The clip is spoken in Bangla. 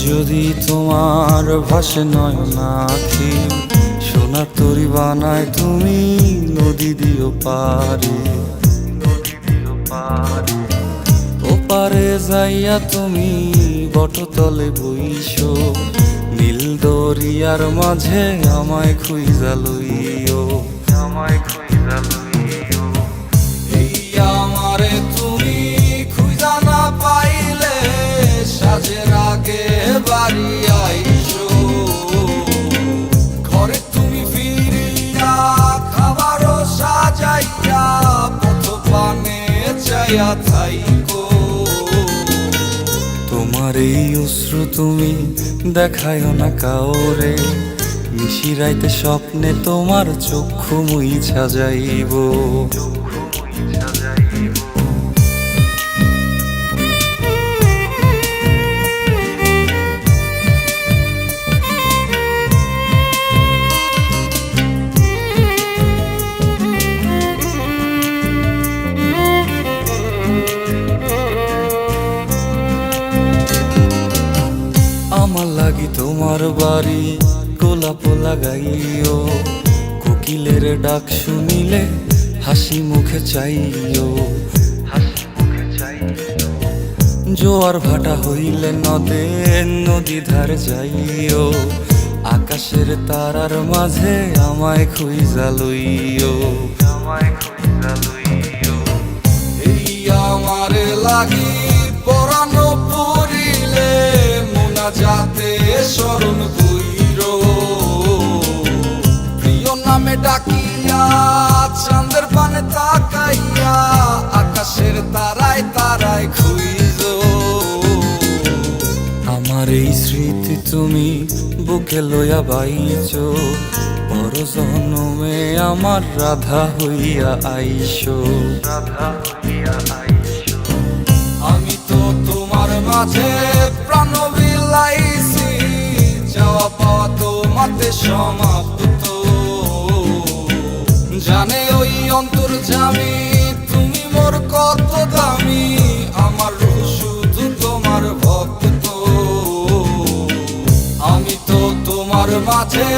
যদি তোমার ভাসে নয়নাখি, সোনার তরি বানায় তুমি নদী দিও পারে। ওপারে যাইয়া তুমি বটতলে বইসো, নীল দরিয়ার মাঝে আমায় খুঁজা লইও, আমায় খুঁজা লইও। এই আমারে তুমি খুঁজা না পাইলে সাজের আগে বাড়ি আইসো। ঘরে তুমি ফিরিয়া খাবারও সাজাইয়া পথ পানে চাইয়া থাইকো। তোমার এই অশ্রু তুমি দেখায় না কাউরে, নিশিরাইতে স্বপ্নে তোমার চক্ষু মুইছা যাইব। আমার লাগি তোমার বাড়ি গোলাপ লাগাইও, কোকিলের ডাক শুনিলে হাসি মুখে চাইও, হাসি মুখে চাইও। জোয়ার ভাটা হইলে নদে নদী ধার যাইও, আকাশের তারার মাঝে আমায় খুঁজা লইও, আমায় খুঁজা লইও। এই আমারে লাগি পরানো পড়িলে যাতে স্মরণ কইরো, প্রিয় নামে ডাকিয়া চাঁদের পানে তাকাইয়া আকাশের তারায় তারায় খুঁজো। আমার এই স্মৃতি তুমি বুকে লইয়া বাইছো, পর জন্মে আমার রাধা হইয়া আইসো, রাধা হইয়া আইসো। আমি তো তোমার মাঝে প্রাণ বিলাইছি, যাওয়া পাওয়া তোমাতে সমাপ্ত। জানে ওই অন্তর্যামী তুমি মোর কত দামি, আমার রূহ শুধু তোমার ভক্ত। আমি তো তোমার মাঝে